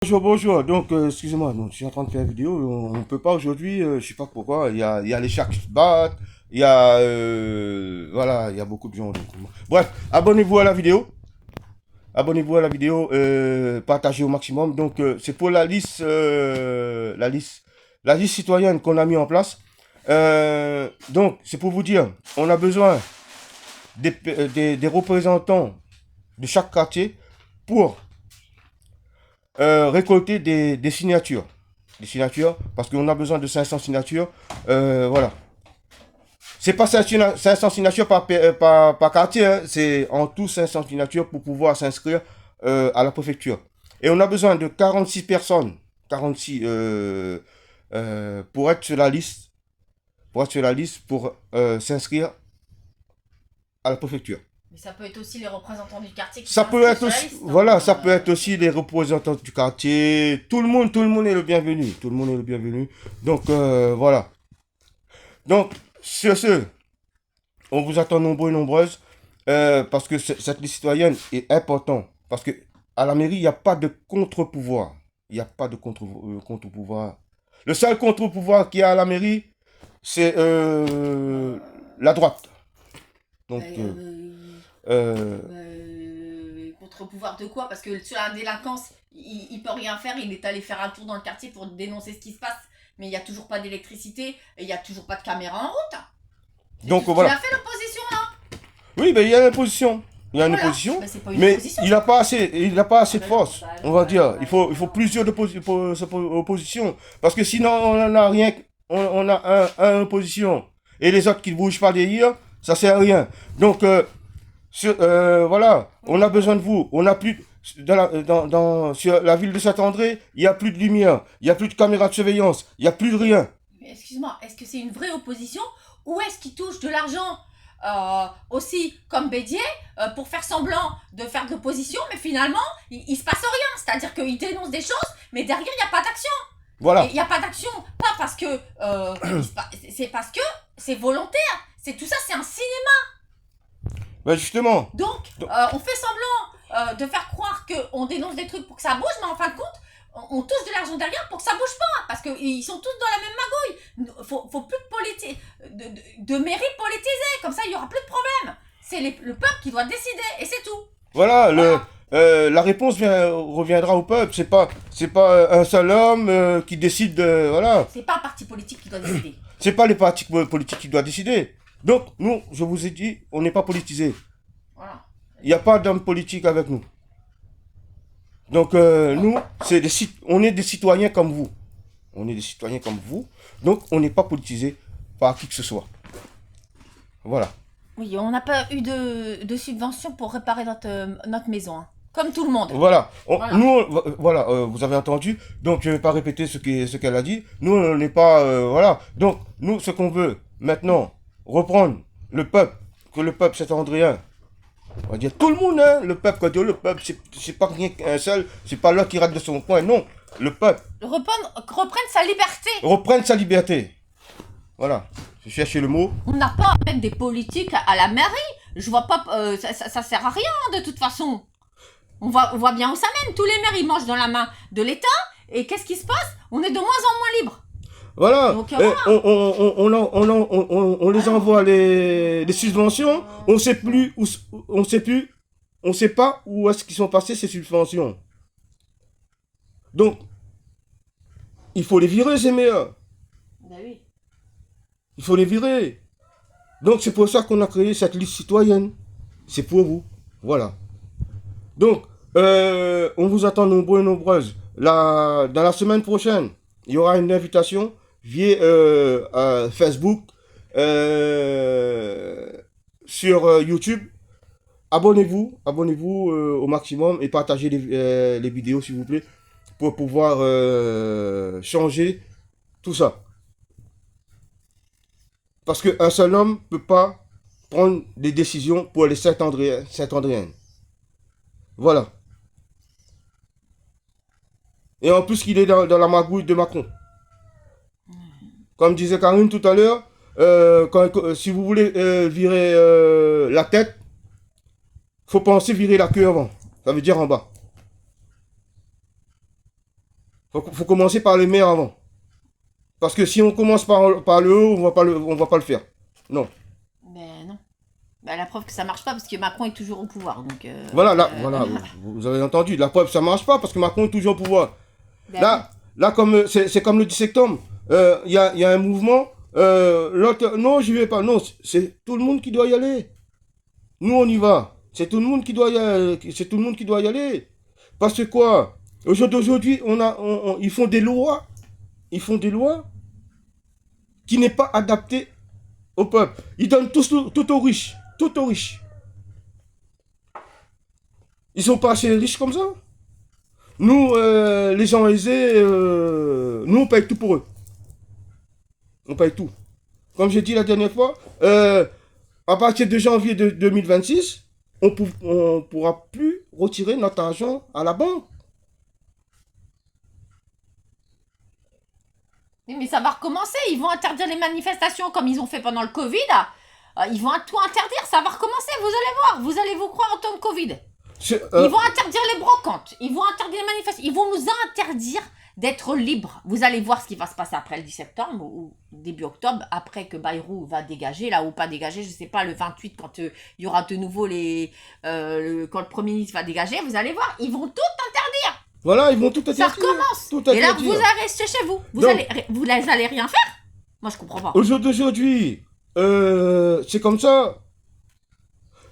Bonjour, bonjour. Donc, excusez-moi, donc, je suis en train de faire une vidéo. On ne peut pas aujourd'hui, je sais pas pourquoi. Il y a les chats qui se battent. Voilà, il y a beaucoup de gens. Donc, bref, abonnez-vous à la vidéo. Abonnez-vous à la vidéo, partagez au maximum. Donc, c'est pour la liste citoyenne qu'on a mis en place. Donc, c'est pour vous dire, on a besoin des représentants de chaque quartier pour récolter des signatures. Des signatures, parce qu'on a besoin de 500 signatures. Voilà. C'est pas 500 signatures par quartier, hein. C'est en tout 500 signatures pour pouvoir s'inscrire à la préfecture. Et on a besoin de 46 personnes, 46, pour être sur la liste, pour s'inscrire à la préfecture. Mais ça peut être aussi les représentants du quartier qui Ça peut s'inscrivent être sur la aussi, liste, hein. voilà, ça peut être aussi les représentants du quartier. Tout le monde est le bienvenu. Tout le monde est le bienvenu. Donc, voilà. Donc, sur ce, on vous attend nombreux et nombreuses, parce que cette liste citoyenne est importante. Parce que à la mairie, il n'y a pas de contre-pouvoir. Il n'y a pas de contre-pouvoir. Le seul contre-pouvoir qu'il y a à la mairie, c'est la droite. Donc, Contre-pouvoir de quoi? Parce que sur la délinquance, il peut rien faire. Il est allé faire un tour dans le quartier pour dénoncer ce qui se passe. Mais il n'y a toujours pas d'électricité et il n'y a toujours pas de caméra en route. donc Tu voilà. as fait l'opposition là? Oui, mais il y a une opposition. Il y a une Voilà. opposition, Mais c'est pas une mais opposition. il n'a pas assez, de force, on va dire. Il faut plusieurs oppositions. Parce que sinon, on n'en a rien, on a un opposition. Et les autres qui ne bougent pas derrière, ça sert à rien. Donc, voilà, on a besoin de vous. On n'a plus, sur la ville de Saint-André, il n'y a plus de lumière, il n'y a plus de caméras de surveillance, il n'y a plus de rien. Mais excuse-moi, est-ce que c'est une vraie opposition ou est-ce qu'il touche de l'argent aussi comme Bédier pour faire semblant de faire de l'opposition, mais finalement il se passe rien. C'est-à-dire qu'il dénonce des choses, mais derrière il n'y a pas d'action. Voilà. Il n'y a pas d'action, pas parce que c'est parce que c'est volontaire. C'est tout ça, c'est un cinéma. Ben justement. Donc on fait semblant de faire croire qu'on dénonce des trucs pour que ça bouge, mais en fin de compte on touche de l'argent derrière pour que ça bouge pas, parce qu'ils sont tous dans la même magouille. Faut plus de mairie politisée, comme ça il y aura plus de problème. C'est le peuple qui doit décider, et c'est tout. Voilà, Voilà. la réponse reviendra au peuple. C'est pas un seul homme qui décide de, voilà. C'est pas un parti politique qui doit décider. C'est pas les partis politiques qui doivent décider. Donc, nous, je vous ai dit, on n'est pas politisé. Voilà. Il n'y a pas d'homme politique avec nous. Donc, nous, on est des citoyens comme vous. On est des citoyens comme vous. Donc, on n'est pas politisé par qui que ce soit. Voilà. Oui, on n'a pas eu de subvention pour réparer notre maison, hein. Comme tout le monde. Voilà. Voilà. Nous, voilà, vous avez entendu. Donc, je ne vais pas répéter ce qu'elle a dit. Nous, on n'est pas, voilà. Donc, nous, ce qu'on veut maintenant, reprendre le peuple, que le peuple Saint-Andréen, on va dire tout le monde, hein, le peuple, quand le peuple, c'est pas rien qu'un seul, c'est pas l'autre qui rate de son coin, non. Le peuple Reprenne sa liberté. reprenne sa liberté. Voilà. Je cherchais le mot. On n'a pas à mettre des politiques à la mairie. Je vois pas, ça sert à rien de toute façon. On voit bien où ça mène. Tous les maires, ils mangent dans la main de l'État. Et qu'est-ce qui se passe? On est de moins en moins libre. Voilà. Donc, Et on les envoie les subventions. On sait plus où, on sait pas où est-ce qu'ils sont passés ces subventions. Donc, il faut les virer, ces maires. Ben oui. Il faut les virer. Donc, c'est pour ça qu'on a créé cette liste citoyenne. C'est pour vous. Voilà. Donc, on vous attend nombreux et nombreuses. Dans la semaine prochaine, il y aura une invitation via Facebook, sur YouTube. Abonnez-vous au maximum et partagez les vidéos, s'il vous plaît, pour pouvoir changer tout ça. Parce qu'un seul homme ne peut pas prendre des décisions pour les Saint-Andréens. Voilà. Et en plus qu'il est dans la magouille de Macron. Comme disait Karine tout à l'heure, si vous voulez virer la tête, faut penser virer la queue avant. Ça veut dire en bas. Faut commencer par les maires avant. Parce que si on commence par le haut, on va pas le faire. Non. Ben non. Ben, la preuve que ça marche pas parce que Macron est toujours au pouvoir. Donc, Voilà, là, voilà, vous avez entendu. La preuve, ça marche pas parce que Macron est toujours au pouvoir. ben, Là, comme c'est comme le 10 septembre, il y a un mouvement. L'autre, non, je vais pas. Non, c'est tout le monde qui doit y aller. Nous, on y va. C'est tout le monde qui doit y aller. C'est tout le monde qui doit y aller. Parce que quoi? Aujourd'hui, ils font des lois. Ils font des lois qui n'est pas adaptées au peuple. Ils donnent tout aux riches. Tout aux riches. Ils sont pas assez riches comme ça. Nous, les gens aisés, nous, on paye tout pour eux. On paye tout. Comme j'ai dit la dernière fois, à partir de janvier 2026, on pourra plus retirer notre argent à la banque. oui, mais ça va recommencer. Ils vont interdire les manifestations comme ils ont fait pendant le Covid. Ils vont tout interdire. Ça va recommencer. Vous allez voir. Vous allez vous croire en temps de Covid. Ils vont interdire les brocantes. Ils vont interdire les manifestations. Ils vont nous interdire d'être libres. Vous allez voir ce qui va se passer après le 10 septembre ou début octobre, après que Bayrou va dégager, là ou pas dégager, je sais pas, le 28, quand il y aura de nouveau quand le Premier ministre va dégager, vous allez voir, ils vont tout interdire. Voilà, ils vont tout interdire. Ça recommence. Tout Et là, interdire. vous allez rester chez vous. Vous allez rien faire. Moi, je comprends pas. Aujourd'hui, c'est comme ça.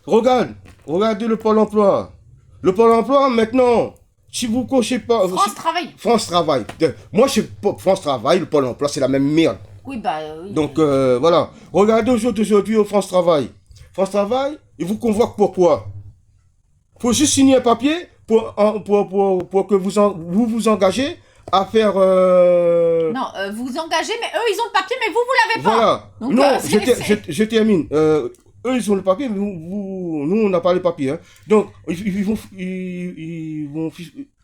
Regardez le Pôle emploi. Le Pôle emploi, maintenant, si vous cochez pas... France Travail. France Travail. Moi, je sais pas, France Travail, le Pôle emploi, c'est la même merde. Oui, bah oui. Donc, voilà. Regardez aujourd'hui au France Travail. France Travail, ils vous convoquent pourquoi? Faut juste signer un papier pour que vous engagez à faire... Non, vous engagez, mais eux, ils ont le papier, mais vous l'avez pas. Voilà. Donc, Non, je termine. Eux, ils ont le papier, mais nous, on n'a pas le papier. Hein. Donc, ils vont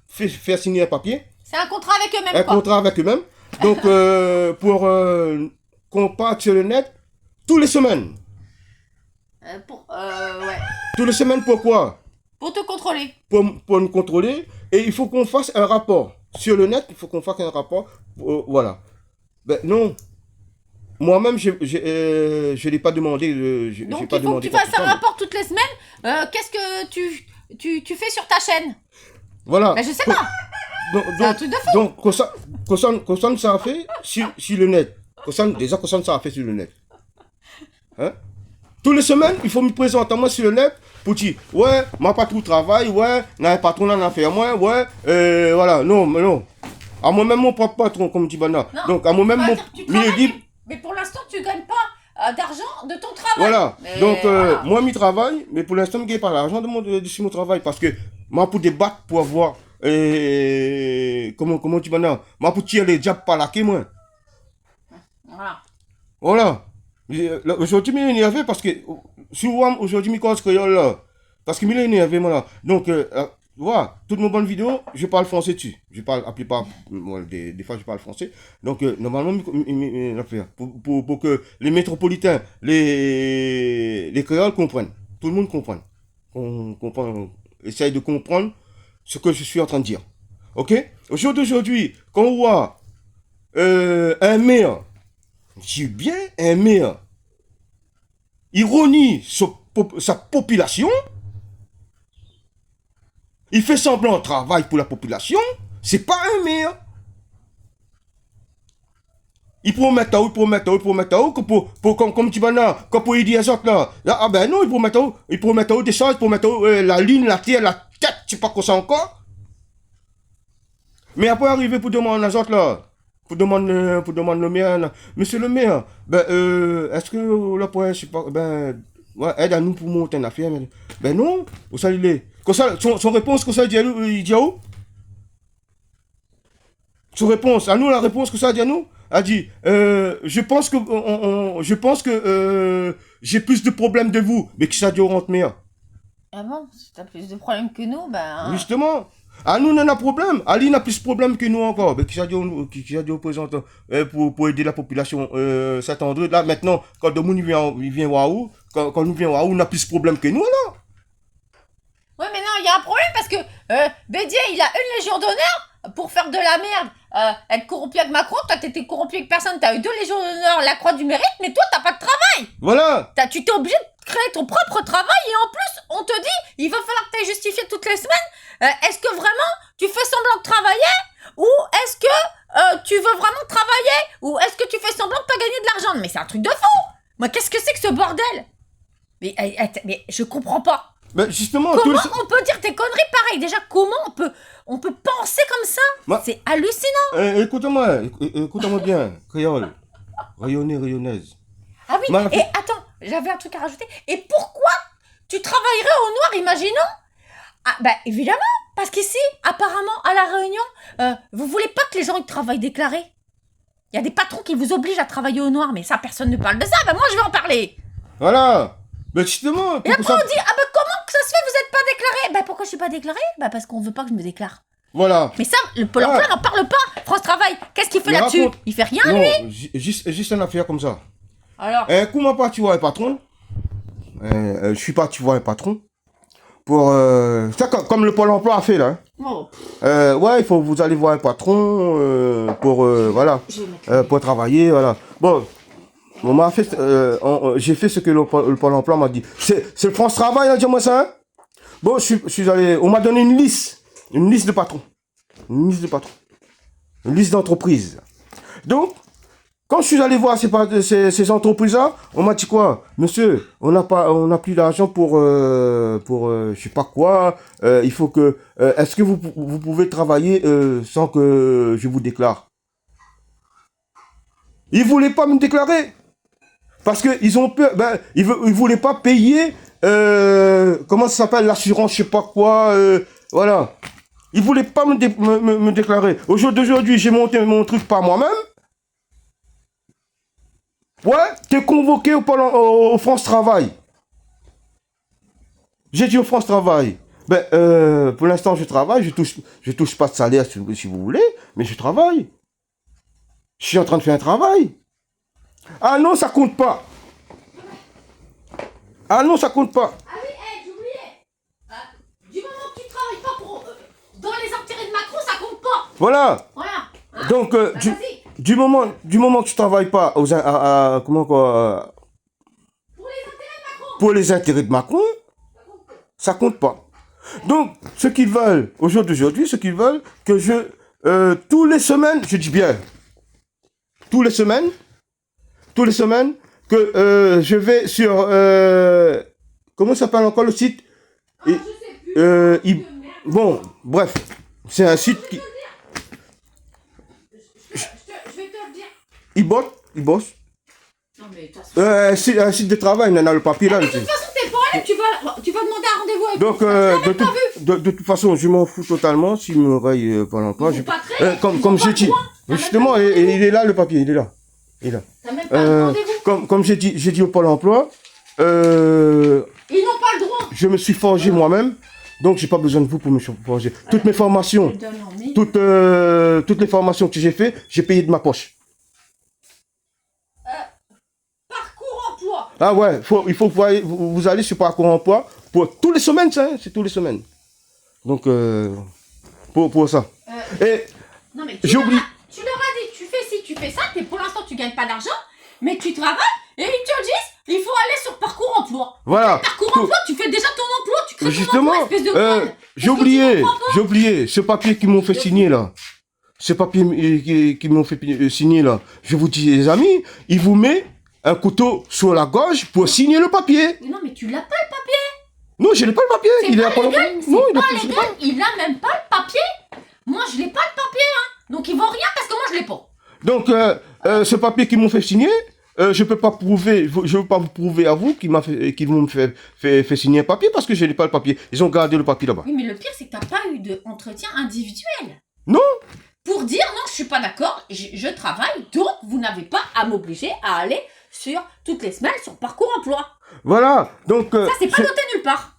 faire signer un papier. C'est un contrat avec eux-mêmes, Un contrat avec eux-mêmes. Donc, pour qu'on parte sur le net tous les semaines. Ouais. Tous les semaines, pourquoi? Pour te contrôler. Pour nous contrôler. Et il faut qu'on fasse un rapport. Sur le net, il faut qu'on fasse un rapport. Voilà. Ben non. Moi-même, je ne l'ai pas demandé. Donc, j'ai pas il faut que demandé tu fasses quoi un rapport toutes les semaines. Qu'est-ce que tu fais sur ta chaîne? Voilà. Ben, je sais pas. C'est un truc de fou. Donc, Cossan, ça a fait sur le net. Déjà, Cossan, ça a fait sur le net. Hein? Toutes les semaines, il faut me présenter moi sur le net pour dire, ouais, ma patron travaille, ouais, n'a patron n'a fait moi, ouais, voilà, non, mais non. À moi-même, mon propre patron, comme dit Bana. Donc, à moi-même, mon milieu libre. Mais pour l'instant, tu gagnes pas d'argent de ton travail. Voilà. Mais Donc, voilà. moi, je travaille, mais pour l'instant, je ne gagne pas l'argent de mon travail parce que moi, pour débattre, pour avoir, comment tu Bana, moi, pour tirer les diables par la queue, moi. Voilà. Voilà. Aujourd'hui, je suis énervé parce que, souvent, aujourd'hui, je cause créole là. Parce que je suis énervé, moi là. Donc, voilà, toutes mes bonnes vidéos, je parle français dessus. Je parle, à plupart, des fois, je parle français. Donc, normalement, pour que les métropolitains, les créoles comprennent. Tout le monde comprenne. Essaye de comprendre ce que je suis en train de dire. Ok? Au jour d'aujourd'hui, quand on voit un maire, je dis bien un maire, ironie sa population, il fait semblant de travail pour la population, c'est pas un maire. Il promet à comme tu vas là, comme pour dire ça là. Ah ben non, il promet à des choses, il promet à la lune, la terre, la tête, je sais pas quoi ça encore. Mais après arriver pour demander aux autres là, pour demander le maire, là. Monsieur le maire, est-ce que là pour je sais pas, ouais, aide à nous pour monter une affaire, ben non, où ça il est. Son réponse, que ça il dit où? Son réponse, à nous la réponse que ça dit à nous, a dit, je pense que j'ai plus de problèmes de vous, mais qui ça dit au rentre maire. Ah bon, si t'as plus de problèmes que nous, ben... Justement. Ah, nous, on a un problème. Ali n'a plus de problème que nous encore. Mais qui s'est dit aux représentants pour aider la population s'attendre. Là, maintenant, quand le monde vient Waouh, quand nous vient Waouh, on a plus de problème que nous, alors. Ouais, mais non, il y a un problème parce que Bédier, il a une légion d'honneur pour faire de la merde être corrompu avec Macron, toi t'étais corrompu avec personne, t'as eu 2 Légions d'honneur, la Croix du Mérite, mais toi t'as pas de travail. Voilà. Tu t'es obligé de créer ton propre travail et en plus on te dit il va falloir que tu ailles justifier toutes les semaines. Est-ce que vraiment tu fais semblant de travailler ou est-ce que tu veux vraiment travailler ou est-ce que tu fais semblant que tu as gagné de l'argent? Mais c'est un truc de fou. Moi qu'est-ce que c'est que ce bordel? Mais je comprends pas. Ben justement, Comment on peut dire des conneries pareilles? Déjà, comment on peut penser comme ça? Moi- C'est hallucinant. Écoute-moi bien, créole, rayonnaise. Ah oui, Mal- et attends, j'avais un truc à rajouter. Et pourquoi tu travaillerais au noir, imaginons? Ah, bah évidemment, parce qu'ici, apparemment, à La Réunion, vous voulez pas que les gens ils travaillent déclarés. Il y a des patrons qui vous obligent à travailler au noir, mais ça, personne ne parle de ça. Bah moi, je vais en parler. Voilà. Ben justement. Et après, on dit, ah bah comment que ça se fait, vous êtes pas déclaré? Bah pourquoi je suis pas déclaré? Bah parce qu'on veut pas que je me déclare. Voilà. Mais ça, le Pôle emploi n'en parle pas. France Travail, qu'est-ce qu'il fait Mais là-dessus? raconte. Il fait rien, Non, lui. juste une affaire comme ça. Alors, Comment pas tu vois un patron? Je suis pas tu vois un patron. Pour ça comme le Pôle emploi a fait là. oh, Ouais, il faut vous allez voir un patron pour voilà pour travailler voilà. Bon, on m'a fait j'ai fait ce que le Pôle emploi m'a dit. C'est le France Travail hein, dis-moi ça. Hein? Bon, je suis allé, on m'a donné une liste de patrons, une liste d'entreprises. Donc quand je suis allé voir ces entreprises-là, on m'a dit quoi? Monsieur, on n'a plus d'argent pour je sais pas quoi. Il faut que, est-ce que vous pouvez travailler sans que je vous déclare? Ils voulaient pas me déclarer parce que ils ont peur. Ben, ils voulaient pas payer. Comment ça s'appelle l'assurance, je sais pas quoi. Voilà. Ils voulaient pas me déclarer. Aujourd'hui, j'ai monté mon truc par moi-même. Ouais, t'es convoqué au France Travail. J'ai dit au France Travail. Ben, pour l'instant, je travaille, je touche pas de salaire si vous voulez, mais je travaille. Je suis en train de faire un travail. Ah non, ça compte pas. Ah non, ça compte pas. ah oui, j'oubliais. Du moment que tu travailles pas dans les intérêts de Macron, ça compte pas. Voilà. Voilà. Hein? Donc, Vas-y. du moment que tu travailles pas comment quoi, Pour les intérêts de Macron. pour les intérêts de Macron, ça compte pas. Donc, ce qu'ils veulent, aujourd'hui, ce qu'ils veulent, que tous les semaines, je dis bien, tous les semaines, que je vais sur, comment s'appelle encore le site? Ah, je sais plus. Bon, bref, c'est un site qui, Je vais te le dire. il bosse. Non, mais de toute façon. Un site de travail, il en a le papier là. De toute façon, t'es pas allé, tu vas demander un rendez-vous avec Donc, lui. Je l'avais pas vu. de toute façon, je m'en fous totalement s'il me raille Pôle emploi. Ils sont pas très- Comme ils ont j'ai pas dit, le droit. T'as justement, même pas il est là le papier, il est là. T'as même pas de rendez-vous. Comme j'ai dit au Pôle emploi, Ils n'ont pas le droit. je me suis forgé moi-même, donc j'ai pas besoin de vous pour me forger. Toutes mes formations, Je donne en mille. toutes les formations que j'ai fait, j'ai payé de ma poche. Parcours emploi. Ah ouais, il faut que vous allez sur Parcours emploi pour tous les semaines, ça, hein, c'est tous les semaines. Donc, pour ça. Et Non, mais j'ai oublié. tu leur as dit, tu fais ci, tu fais ça, et pour l'instant tu gagnes pas d'argent, mais tu travailles, et ils te disent, il faut aller sur Parcours emploi. Voilà. Parcours emploi, tu fais déjà ton emploi, tu crées ton Justement, emploi, espèce de conne. j'ai oublié ce papier qu'ils m'ont fait signer là. Ce papier qu'ils m'ont fait signer là. Je vous dis, les amis, il vous met un couteau sur la gorge pour signer le papier. Mais non, mais tu l'as pas le papier. Non, je n'ai pas le papier. C'est Il est pas à Pôle emploi. légal, c'est Non, pas je l'ai légal, il a même pas le papier. Moi, je l'ai pas le papier, hein. Donc ils vont rien parce que moi, je l'ai pas. Donc, ce papier qu'ils m'ont fait signer, je peux pas prouver, je veux pas vous prouver à vous qu'ils m'ont fait signer un papier parce que je n'ai pas le papier. Ils ont gardé le papier là-bas. Oui, mais le pire, c'est que t'as pas eu d'entretien individuel. Non. Pour dire non, je suis pas d'accord, je travaille, donc vous n'avez pas à m'obliger à aller sur toutes les semaines sur Parcours emploi. Voilà. Donc, Ça, c'est pas noté nulle part.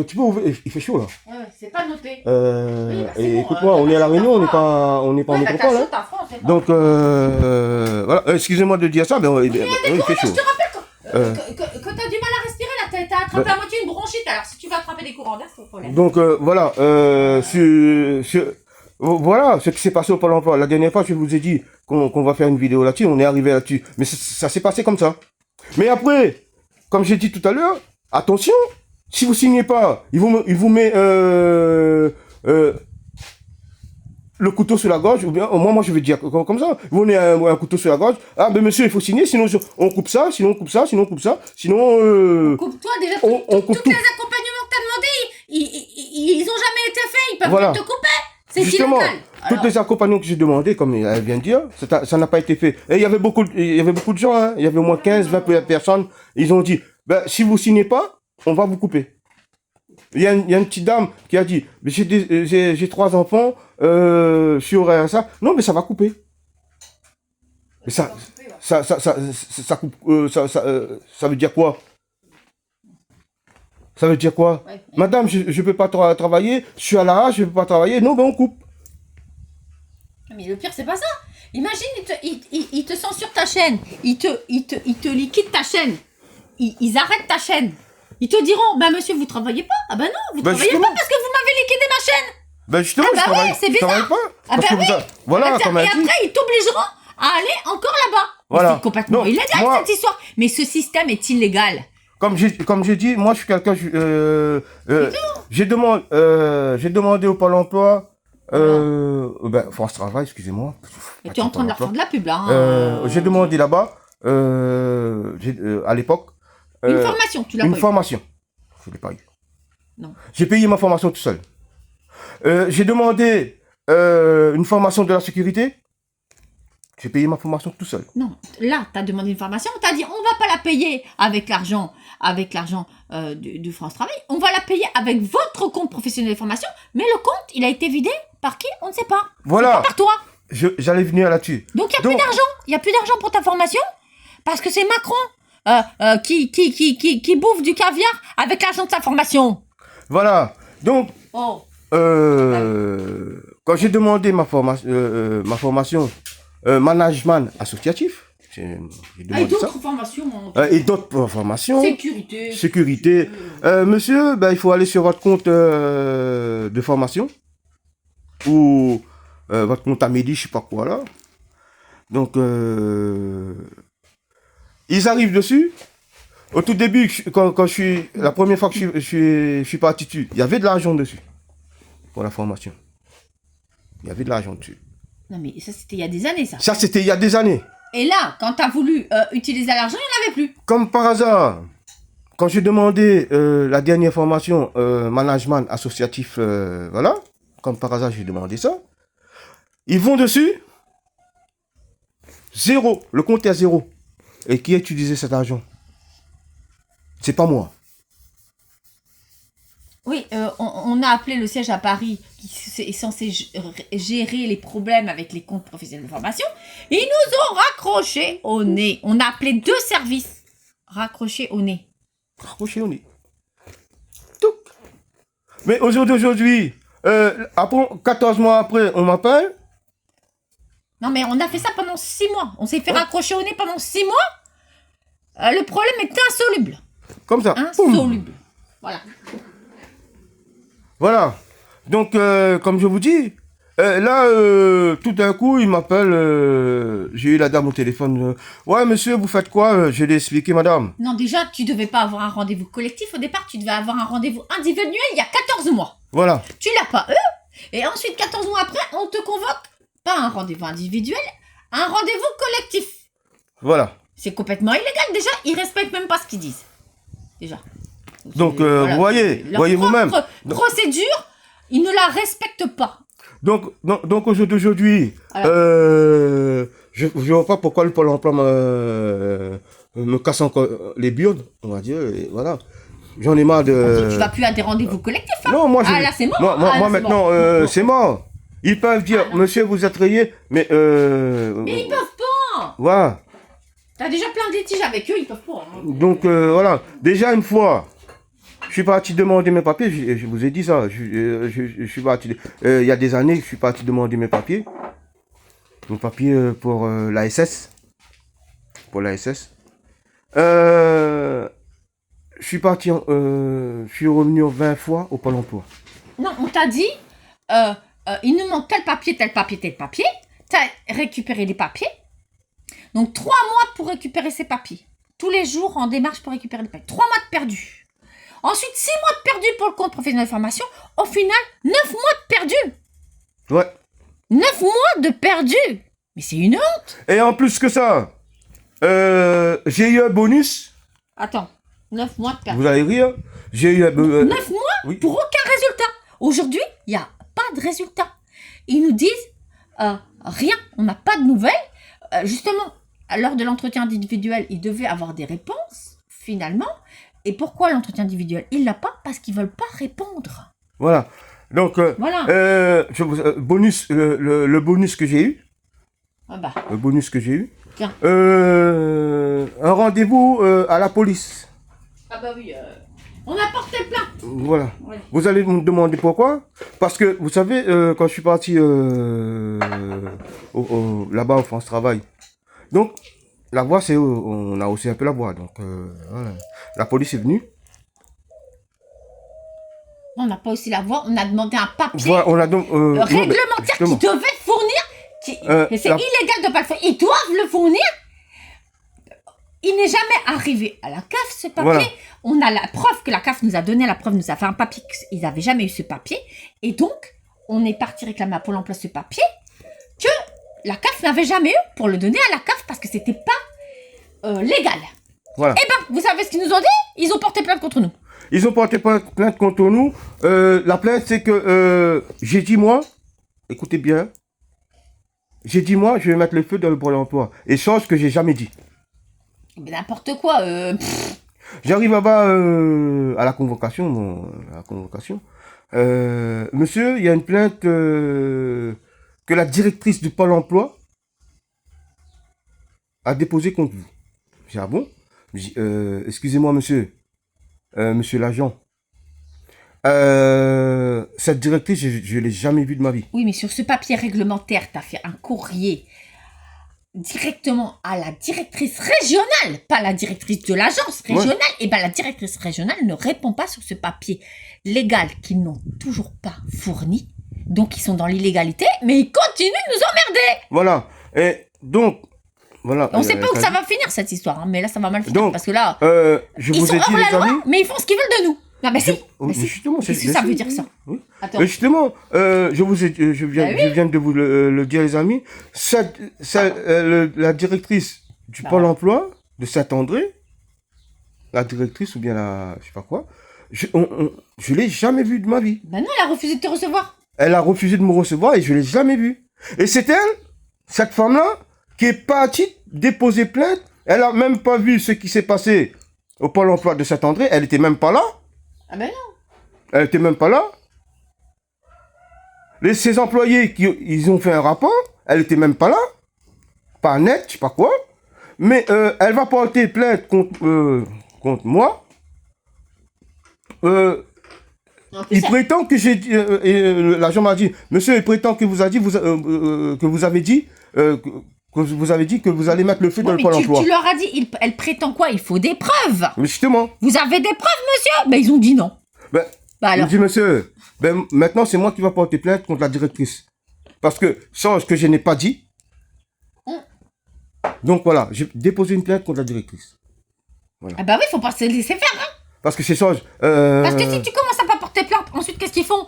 tu peux ouvrir, il fait chaud là. Ouais, c'est pas noté. Et écoute-moi, on est à la Réunion, on n'est pas en métropole. Hein. Donc, voilà, excusez-moi de dire ça, mais il fait chaud. Je te rappelle que t'as du mal à respirer là, t'as attrapé à moitié une bronchite, alors si tu vas attraper des courants d'air, c'est un problème. Donc, voilà, Voilà ce qui s'est passé au Pôle emploi. La dernière fois, je vous ai dit qu'on va faire une vidéo là-dessus, on est arrivé là-dessus. Mais ça s'est passé comme ça. Mais après, comme j'ai dit tout à l'heure, attention, si vous signez pas, il vous met le couteau sur la gorge, ou bien, moi je vais dire comme ça, vous met un couteau sur la gorge, ah ben monsieur, il faut signer, sinon on coupe ça, sinon on coupe ça, sinon on coupe ça, sinon Coupe-toi déjà, on coupe tous tout. les accompagnements que t'as demandé, ils ont jamais été faits, ils peuvent Voilà. pas te couper. C'est Justement, illégal. toutes les accompagnements que j'ai demandé, comme elle vient de dire, ça n'a pas été fait. Et il y avait beaucoup de gens, hein, il y avait au moins 15, 20 personnes, ils ont dit, ben, si vous signez pas, on va vous couper. Il y a une petite dame qui a dit, mais j'ai 3 enfants, je suis au RSA. Non, mais ça va couper. Mais ça coupe, ça veut dire quoi? Ça veut dire quoi? Ouais. Madame, je peux pas travailler, je suis à l'arrache, je peux pas travailler. Non, ben on coupe. Mais le pire, c'est pas ça. Imagine, ils te censurent ta chaîne. Ils te liquident ta chaîne. Ils arrêtent ta chaîne. Ils te diront, bah monsieur, vous travaillez pas. Ah bah non, vous travaillez justement. pas parce que vous m'avez liquidé ma chaîne. Ben justement, Ah bah je travaille, ouais, c'est je travaille bizarre. pas. Ah Parce bah que oui. voilà, Et comme elle dit. après, ils t'obligeront à aller encore là-bas. Mais Voilà. c'est complètement Donc, illégal moi- cette histoire. Mais ce système est illégal. Comme j'ai dit, moi je suis quelqu'un, j'ai demandé au Pôle emploi, France Travail, excusez-moi. Et tu es en train de leur faire de la pub là. Hein. J'ai demandé là-bas, à l'époque, Une formation, tu l'as une pas eu. formation. Je l'ai pas eu. Non. J'ai payé ma formation tout seul. J'ai demandé une formation de la sécurité. J'ai payé ma formation tout seul. Non, là, tu as demandé une formation, on t'a dit on va pas la payer avec l'argent de France Travail, on va la payer avec votre compte professionnel de formation, mais le compte, il a été vidé par qui? On ne sait pas. Voilà. C'est pas par toi. J'allais venir là-dessus. Donc, il n'y a plus d'argent. Il n'y a plus d'argent pour ta formation parce que c'est Macron qui bouffe du caviar avec l'argent de sa formation. Voilà. Donc, Oh. quand j'ai demandé ma formation management associatif, j'ai Et demandé ça. d'autres formations. Et d'autres formations. Sécurité. Sécurité. Monsieur, ben, il faut aller sur votre compte de formation. Ou votre compte Amélie, je sais pas quoi là. Donc, ils arrivent dessus. Au tout début, la première fois que je suis parti dessus, il y avait de l'argent dessus. Pour la formation. Il y avait de l'argent dessus. Non, mais ça, c'était il y a des années, ça. Ça, c'était il y a des années. Et là, quand tu as voulu utiliser l'argent, il n'y en avait plus. Comme par hasard, quand j'ai demandé la dernière formation management associatif, voilà, comme par hasard j'ai demandé ça, ils vont dessus, zéro, le compte est à zéro. Et qui a utilisé cet argent? C'est pas moi. Oui, on a appelé le siège à Paris qui est censé gérer les problèmes avec les comptes professionnels de formation. Et ils nous ont raccroché au nez. On a appelé 2 services raccrochés au nez. Raccroché au nez. Touc. Mais aujourd'hui, après, 14 mois après, on m'appelle. Non, mais on a fait ça pendant 6 mois. On s'est fait raccrocher au nez pendant 6 mois. Le problème est insoluble. Comme ça. Boum. Insoluble. Voilà. Voilà. Donc, comme je vous dis, là, tout d'un coup, il m'appelle. J'ai eu la dame au téléphone. Ouais, monsieur, vous faites quoi? Je l'ai expliqué, madame. Non, déjà, tu devais pas avoir un rendez-vous collectif. Au départ, tu devais avoir un rendez-vous individuel il y a 14 mois. Voilà. Tu l'as pas eu. Et ensuite, 14 mois après, on te convoque. Pas un rendez-vous individuel, un rendez-vous collectif. Voilà. C'est complètement illégal. Déjà, ils respectent même pas ce qu'ils disent. Déjà. Donc, Voilà. vous voyez, Leur voyez vous-même. propre procédure, ils ne la respectent pas. Donc aujourd'hui, Voilà. je vois pas pourquoi le Pôle emploi me casse encore les burnes, on va dire, et voilà. J'en ai marre de... Tu vas plus à des rendez-vous collectifs. Hein. Non, moi, Ah, là, c'est mort. Moi, Ah, là, c'est maintenant, mort. c'est mort. Ils peuvent dire, Ah, non. monsieur, vous êtes rayé, mais... Mais ils peuvent pas. Voilà. T'as déjà plein de litiges avec eux, ils peuvent pas. Hein. Donc, voilà. Déjà, une fois, je suis parti demander mes papiers, je vous ai dit ça. Je suis parti... il y a des années, je suis parti demander mes papiers. Mes papiers pour la SS. Pour la SS. Je suis parti, je suis revenu 20 fois au Pôle emploi. Non, on t'a dit, il nous manque tel papier, tel papier, tel papier. Tu as récupéré les papiers. Donc, 3 mois pour récupérer ces papiers. Tous les jours en démarche pour récupérer les papiers. 3 mois de perdu. Ensuite, 6 mois de perdu pour le compte professionnel de formation. Au final, 9 mois de perdu. Ouais. 9 mois de perdu. Mais c'est une honte. Et en plus que ça, j'ai eu un bonus. Attends, 9 mois de perdu. Vous allez rire. J'ai eu un 9 mois oui. pour aucun résultat. Aujourd'hui, il n'y a pas de résultat. Ils nous disent rien, on n'a pas de nouvelles. Justement, lors de l'entretien individuel, ils devaient avoir des réponses, finalement. Et pourquoi l'entretien individuel? Il l'a pas parce qu'ils veulent pas répondre. Voilà. Donc, Voilà. bonus, le bonus que j'ai eu. Ah bah, Le bonus que j'ai eu. tiens. Un rendez-vous à la police. Ah bah oui, on a porté plainte. Voilà. Ouais. Vous allez me demander pourquoi? Parce que, vous savez, quand je suis parti là-bas au France Travail, donc, la voie, c'est on a haussé un peu la voie. Donc, voilà. La police est venue. On n'a pas aussi la voix, on a demandé un papier Voilà, on a donc, réglementaire qu'ils devaient fournir. Et c'est illégal de ne pas le faire. Ils doivent le fournir. Il n'est jamais arrivé à la CAF ce papier. Voilà. On a la preuve que la CAF nous a donné, la preuve nous a fait un papier qu'ils n'avaient jamais eu ce papier. Et donc, on est parti réclamer à Pôle emploi ce papier que la CAF n'avait jamais eu pour le donner à la CAF parce que c'était pas légal. Voilà. Eh ben, vous savez ce qu'ils nous ont dit? Ils ont porté plainte contre nous. Ils ont porté plainte contre nous. La plainte, c'est que j'ai dit, moi, écoutez bien, j'ai dit, moi, je vais mettre le feu dans le Pôle emploi. Et chose que j'ai jamais dit. Mais n'importe quoi. J'arrive là-bas à la convocation. Monsieur, il y a une plainte que la directrice du Pôle emploi a déposée contre vous. J'ai dit, ah bon? J'ai dit, excusez-moi, monsieur. Monsieur l'agent. Cette directrice, je ne l'ai jamais vue de ma vie. Oui, mais sur ce papier réglementaire, tu as fait un courrier directement à la directrice régionale, pas la directrice de l'agence régionale. Et bien, la directrice régionale ne répond pas sur ce papier légal qu'ils n'ont toujours pas fourni. Donc, ils sont dans l'illégalité, mais ils continuent de nous emmerder. Voilà. Et donc, voilà. On ne sait pas où ça va finir, cette histoire. Hein, mais là, ça va mal finir. Donc, parce que là, je ils vous sont ai dit, hors la les loi, amis. mais ils font ce qu'ils veulent de nous. Non, mais si. Mais si. Justement, Qu'est-ce que ça veut dire, ça? Oui. Attends. Justement, je viens de vous le dire, les amis. La directrice du Pôle emploi de Saint-André, la directrice ou bien la, je sais pas quoi, je l'ai jamais vue de ma vie. Ben non, elle a refusé de te recevoir. Elle a refusé de me recevoir et je l'ai jamais vue. Et c'est elle, cette femme-là, qui est partie déposer plainte. Elle a même pas vu ce qui s'est passé au Pôle emploi de Saint-André. Elle était même pas là. Ah ben non. Elle était même pas là. Ses employés, ils ont fait un rapport. Elle était même pas là. Pas net, je sais pas quoi. Mais elle va porter plainte contre moi. Il prétend que j'ai dit, l'agent m'a dit, monsieur, il prétend que vous avez dit que vous allez mettre le feu dans le Pôle emploi. Tu leur as dit, elle prétend quoi? Il faut des preuves. Mais justement. Vous avez des preuves, monsieur? Ben ils ont dit non. Ben, alors. Il dit, monsieur, ben, maintenant c'est moi qui va porter plainte contre la directrice. Parce que, chose que je n'ai pas dit. Donc voilà, j'ai déposé une plainte contre la directrice. Voilà. Ah bah oui, faut pas se laisser faire, hein. Parce que c'est chose. Parce que si tu commences à pas porter plainte, ensuite qu'est-ce qu'ils font?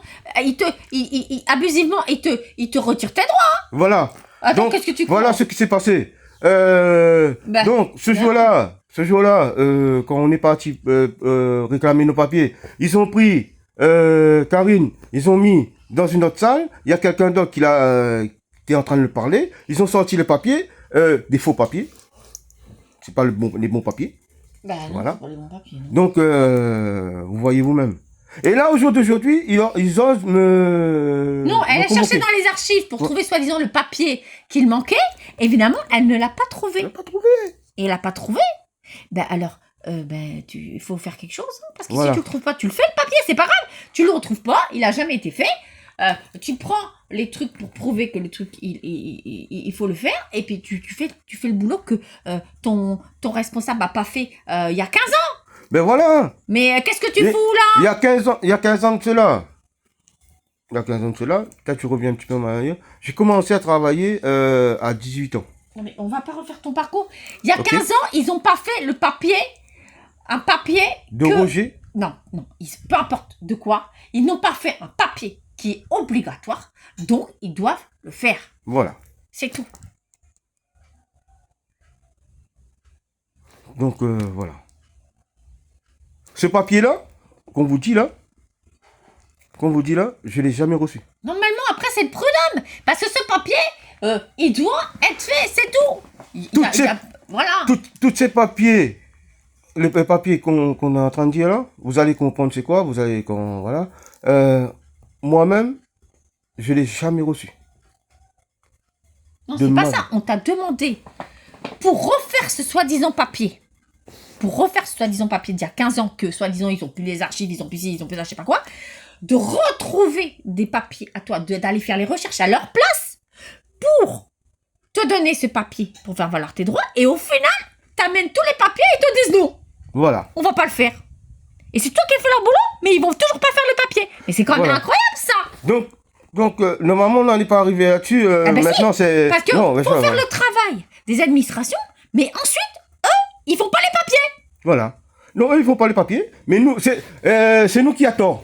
Abusivement, ils te retirent tes droits, hein. Voilà. Attends, qu'est-ce que tu crois? Voilà ce qui s'est passé. Donc, ce jour-là, quand on est parti réclamer nos papiers, ils ont pris Karine, ils ont mis dans une autre salle. Il y a quelqu'un d'autre qui est en train de le parler. Ils ont sorti le papier, des faux papiers. C'est pas les bons papiers. Ben non, voilà. c'est pas les bons papiers. Non. Donc, vous voyez vous-même. Et là, au jour d'aujourd'hui, ils osent me... Non, elle a cherché dans les archives pour trouver soi-disant le papier qu'il manquait. Évidemment, elle ne l'a pas trouvé. Elle l'a pas trouvé. Et elle l'a pas trouvé. Ben alors, il faut faire quelque chose. Hein, parce que voilà. si tu le trouves pas, tu le fais le papier, c'est pas grave. Tu le retrouves pas, il a jamais été fait. Tu prends les trucs pour prouver que le truc, il faut le faire. Et puis, tu fais le boulot que ton responsable n'a pas fait il y a 15 ans. Ben voilà. Mais qu'est-ce que tu fous là? Il y a 15 ans de cela. Il y a 15 ans de cela. Peut-être tu reviens un petit peu en arrière. J'ai commencé à travailler à 18 ans. Non, mais on va pas refaire ton parcours. Il y a Ok. 15 ans, ils n'ont pas fait le papier, un papier De que... Roger. Non, peu importe de quoi, ils n'ont pas fait un papier qui est obligatoire, donc ils doivent le faire. Voilà. C'est tout. Donc, voilà. Ce papier-là, qu'on vous dit là, je ne l'ai jamais reçu. Normalement, après, c'est le prud'homme. Parce que ce papier, il doit être fait, c'est tout. Voilà. Tous ces papiers, les papiers qu'on est en train de dire là, vous allez comprendre c'est quoi, voilà. Moi-même, je ne l'ai jamais reçu. Non, De c'est pas mal. ça. On t'a demandé, pour refaire ce soi-disant papier, d'il y a 15 ans, que soi-disant ils ont plus les archives, ils ont plus ci, ils ont plus ça, je sais pas quoi, de retrouver des papiers à toi, d'aller faire les recherches à leur place pour te donner ce papier pour faire valoir tes droits, et au final, t'amènes tous les papiers et ils te disent non, Voilà. on va pas le faire. Et c'est toi qui as fait leur boulot, mais ils vont toujours pas faire le papier. Mais c'est quand même Voilà. incroyable ça. Donc normalement, on n'en est pas arrivé là-dessus. Ah ben maintenant, si, c'est... parce que Non, mais faut ça, faire voilà. le travail des administrations, mais ensuite, eux, ils font pas les papiers. Voilà. Non, eux, ils font pas les papiers, mais nous, c'est nous qui a tort.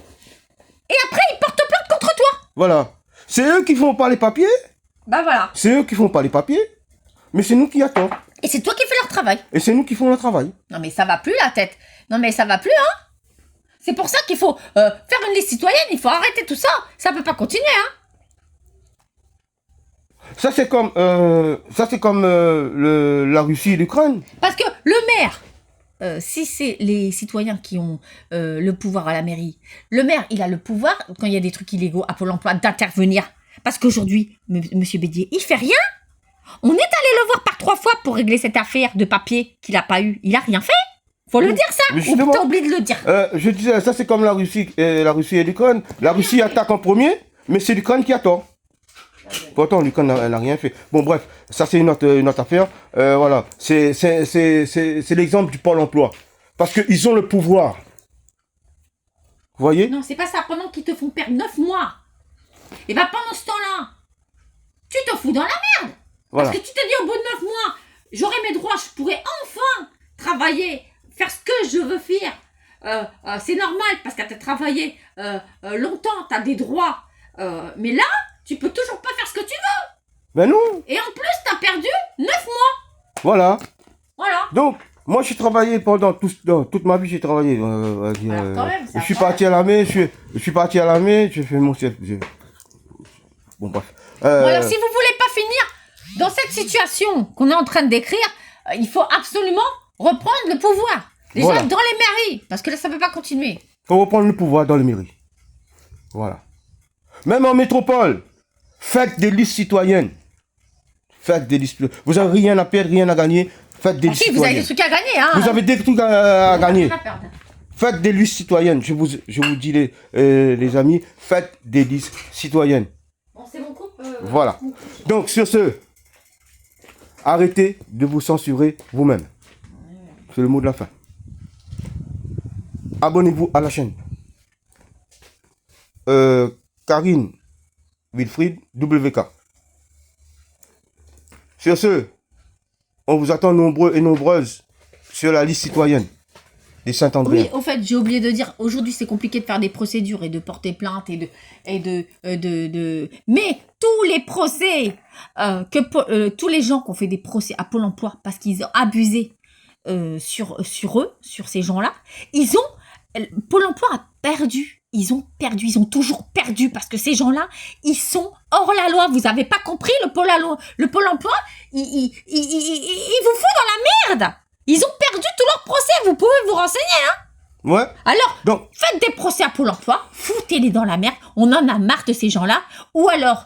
Et après, ils portent plainte contre toi. Voilà. C'est eux qui font pas les papiers, Bah voilà. c'est eux qui font pas les papiers, mais c'est nous qui a tort. Et c'est toi qui fais leur travail. Et c'est nous qui font le travail. Non mais ça va plus la tête. Non mais ça va plus, hein. C'est pour ça qu'il faut faire une liste citoyenne, il faut arrêter tout ça. Ça peut pas continuer, hein. Ça, c'est comme, la Russie et l'Ukraine. Parce que le maire, si c'est les citoyens qui ont le pouvoir à la mairie, le maire, il a le pouvoir, quand il y a des trucs illégaux à Pôle emploi, d'intervenir. Parce qu'aujourd'hui, monsieur Bédier, il fait rien. On est allé le voir par 3 fois pour régler cette affaire de papier qu'il a pas eu. Il a rien fait. Faut le dire ça. Mais Ou justement. t'as oublié de le dire. Je disais, ça, c'est comme la Russie et l'Ukraine. La Russie attaque en premier, mais c'est l'Ukraine qui a tort. Pourtant, l'Ukraine n'a rien fait. Bon, bref, ça, c'est une autre affaire. Voilà. C'est l'exemple du Pôle emploi. Parce qu'ils ont le pouvoir. Vous voyez? Non, c'est pas ça. Pendant qu'ils te font perdre 9 mois. Et ben pendant ce temps-là, tu te fous dans la merde. Voilà. Parce que tu te dis au bout de 9 mois, j'aurai mes droits, je pourrai enfin travailler, faire ce que je veux faire. C'est normal parce que tu as travaillé longtemps, tu as des droits. Mais là, tu peux toujours pas faire ce que tu veux. Ben non. Et en plus, tu as perdu 9 mois. Voilà. Voilà. Donc, moi, j'ai travaillé pendant toute ma vie, j'ai travaillé. Alors, quand même, ça je suis va. parti à l'armée, je suis parti à l'armée, j'ai fait mon chef. Bon, bref. Bon, alors, si vous voulez pas finir dans cette situation qu'on est en train de décrire, il faut absolument reprendre le pouvoir. Déjà Voilà. dans les mairies, parce que là, ça peut pas continuer. Faut reprendre le pouvoir dans les mairies. Voilà. Même en métropole, faites des listes citoyennes. Faites des listes. Vous n'avez rien à perdre, rien à gagner. Faites des Ah listes si, vous avez des citoyennes. trucs à gagner, hein. Vous avez des trucs à gagner. Rien à perdre. Faites des listes citoyennes. Je vous dis, les amis, faites des listes citoyennes. Bon, c'est mon couple. Voilà. Donc, sur ce, arrêtez de vous censurer vous-même. C'est le mot de la fin. Abonnez-vous à la chaîne. Karine Wilfried WK. Sur ce, on vous attend nombreux et nombreuses sur la liste citoyenne des Saint-André. Oui, au fait, j'ai oublié de dire, aujourd'hui c'est compliqué de faire des procédures et de porter plainte mais tous les procès, tous les gens qui ont fait des procès à Pôle emploi parce qu'ils ont abusé sur eux, sur ces gens-là, Pôle emploi a perdu. Ils ont toujours perdu parce que ces gens-là, ils sont hors la loi. Vous avez pas compris, le Pôle emploi, il vous fout dans la merde. Ils ont perdu tous leurs procès, vous pouvez vous renseigner, hein. Ouais. Alors, Donc, faites des procès à Pôle emploi, foutez-les dans la merde, on en a marre de ces gens-là, ou alors,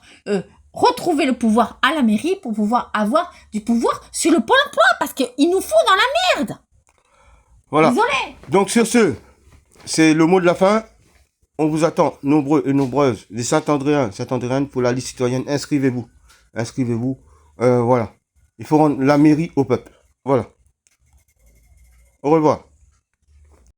retrouvez le pouvoir à la mairie pour pouvoir avoir du pouvoir sur le Pôle emploi, parce qu'ils nous foutent dans la merde. voilà. Désolé. Donc, sur ce, c'est le mot de la fin. On vous attend nombreux et nombreuses, les Saint-Andréennes pour la liste citoyenne. Inscrivez-vous. Inscrivez-vous. Voilà. Il faut rendre la mairie au peuple. Voilà. Au revoir.